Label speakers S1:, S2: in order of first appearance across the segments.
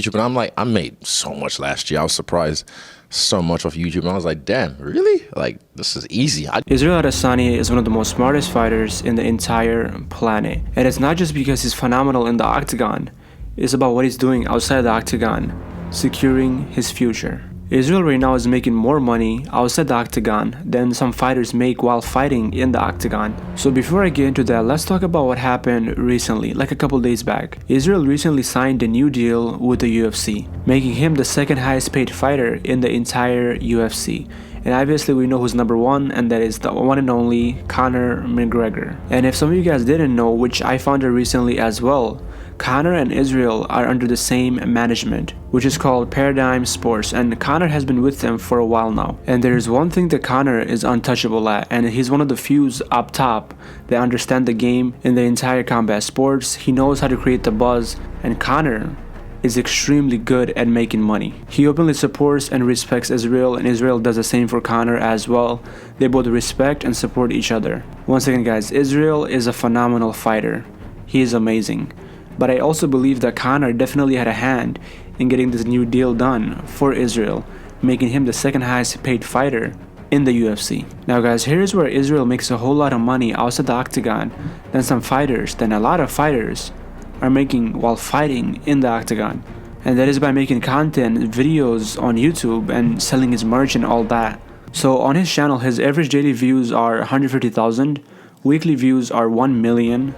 S1: YouTube, and I'm like, I made so much last year. I was surprised so much off YouTube, and I was like, damn, really? Like, this is easy.
S2: Israel Adesanya is one of the most smartest fighters in the entire planet, and it's not just because he's phenomenal in the octagon. It's about what he's doing outside the octagon, securing his future. Israel right now is making more money outside the octagon than some fighters make while fighting in the octagon. So before I get into that, let's talk about what happened recently, like a couple days back. Israel recently signed a new deal with the UFC, making him the second highest paid fighter in the entire UFC. And obviously we know who's number one, and that is the one and only Conor McGregor. And if some of you guys didn't know, which I found out recently as well, Conor and Israel are under the same management, which is called Paradigm Sports, and Conor has been with them for a while now. And there is one thing that Conor is untouchable at, and he's one of the few up top that understand the game in the entire combat sports. He knows how to create the buzz, and Conor is extremely good at making money. He openly supports and respects Israel, and Israel does the same for Conor as well. They both respect and support each other. Once again guys, Israel is a phenomenal fighter. He is amazing. But I also believe that Conor definitely had a hand in getting this new deal done for Israel, making him the second highest paid fighter in the UFC. Now guys, here's where Israel makes a whole lot of money outside the octagon than a lot of fighters are making while fighting in the octagon. And that is by making content, videos on YouTube and selling his merch and all that. So on his channel, his average daily views are 150,000, weekly views are 1 million,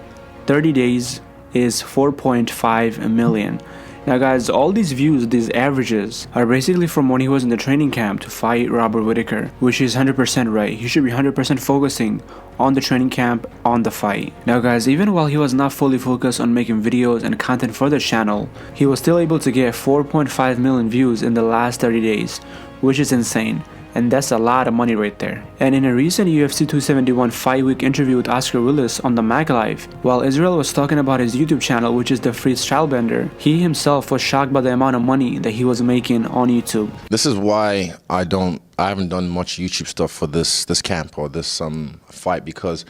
S2: 30 days is 4.5 million. Now guys, all these views, these averages, are basically from when he was in the training camp to fight Robert Whittaker, which is 100% right. He should be 100% focusing on the training camp, on the fight. Now guys, even while he was not fully focused on making videos and content for the channel, he was still able to get 4.5 million views in the last 30 days, which is insane. And that's a lot of money right there. And in a recent UFC 271 5-week interview with Oscar Willis on the Mac Live, while Israel was talking about his YouTube channel, which is the Free Stylebender, he himself was shocked by the amount of money that he was making on YouTube.
S1: This is why I haven't done much YouTube stuff for this camp or this fight, because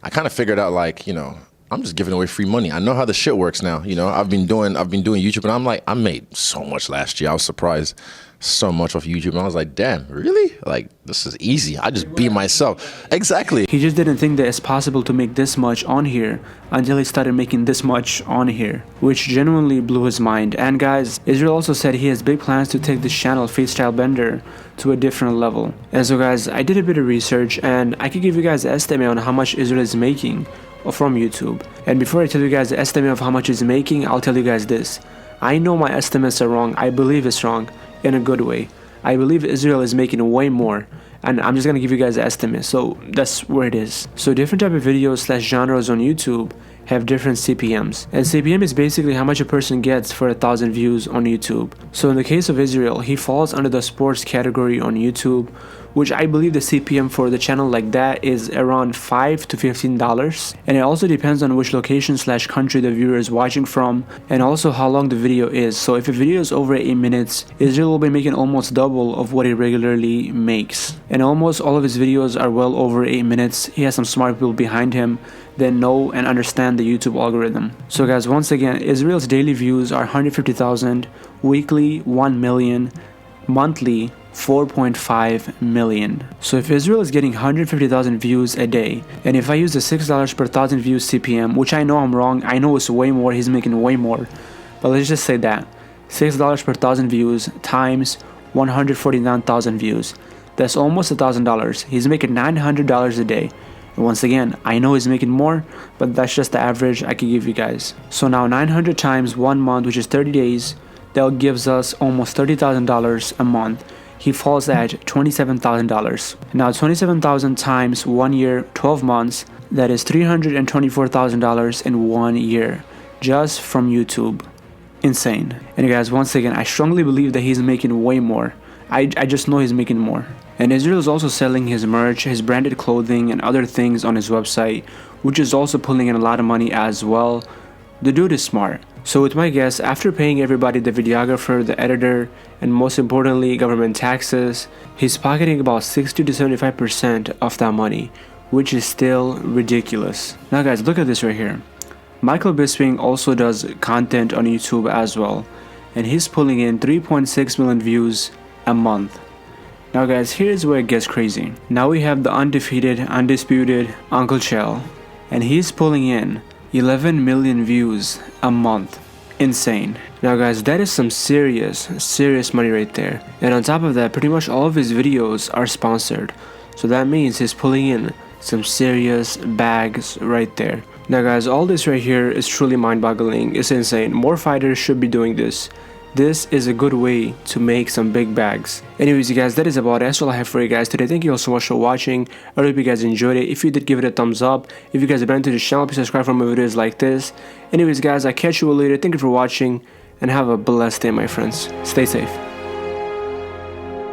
S1: I kind of figured out, like, you know, I'm just giving away free money. I know how the shit works now. You know, I've been doing YouTube, and I'm like, I made so much last year. I was surprised so much off YouTube, and I was like, damn, really? Like, this is easy. I just be myself. Exactly.
S2: He just didn't think that it's possible to make this much on here until he started making this much on here, which genuinely blew his mind. And guys, Israel also said he has big plans to take this channel, Freestyle Bender, to a different level. And so guys, I did a bit of research, and I could give you guys an estimate on how much Israel is making from YouTube. And before I tell you guys the estimate of how much he's making, I'll tell you guys this. I know my estimates are wrong. I believe it's wrong in a good way. I believe Israel is making way more, and I'm just gonna give you guys an estimate. So that's where it is. So different type of videos / genres on YouTube have different CPMs, and CPM is basically how much a person gets for 1,000 views on YouTube. So in the case of Israel, he falls under the sports category on YouTube, which I believe the CPM for the channel like that is around $5 to $15, and it also depends on which location / country the viewer is watching from, and also how long the video is. So if a video is over 8 minutes, Israel will be making almost double of what he regularly makes, and almost all of his videos are well over 8 minutes. He has some smart people behind him that know and understand the YouTube algorithm. So guys, once again, Israel's daily views are 150,000, weekly 1 million, monthly 4.5 million. So if Israel is getting 150,000 views a day, and if I use the $6 per 1,000 views CPM, which I know I'm wrong, I know it's way more, he's making way more, but let's just say that $6 per 1,000 views times 149,000 views, that's almost $1,000. He's making $900 a day. And once again, I know he's making more, but that's just the average I can give you guys. So now 900 times 1 month, which is 30 days, that gives us almost $30,000 a month. He falls at $27,000. Now 27,000 times 1 year, 12 months, that is $324,000 in 1 year, just from YouTube. Insane. And guys, once again, I strongly believe that he's making way more. I just know he's making more. And Israel is also selling his merch, his branded clothing and other things on his website, which is also pulling in a lot of money as well. The dude is smart. So with my guess, after paying everybody, the videographer, the editor, and most importantly government taxes, he's pocketing about 60 to 75% of that money, which is still ridiculous. Now guys, look at this right here. Michael Bisping also does content on YouTube as well. and he's pulling in 3.6 million views a month. Now guys, here's where it gets crazy. Now we have the undefeated, undisputed Uncle Chell, and he's pulling in 11 million views a month. Insane. Now guys, that is some serious money right there. And on top of that, pretty much all of his videos are sponsored. So that means he's pulling in some serious bags right there. Now guys, all this right here is truly mind-boggling. It's insane. More fighters should be doing this. This is a good way to make some big bags. Anyways, you guys, that is about it. That's all I have for you guys today. Thank you all so much for watching. I hope you guys enjoyed it. If you did, give it a thumbs up. If you guys are brand new to the channel, please subscribe for more videos like this. Anyways, guys, I'll catch you all later. Thank you for watching, and have a blessed day, my friends. Stay safe.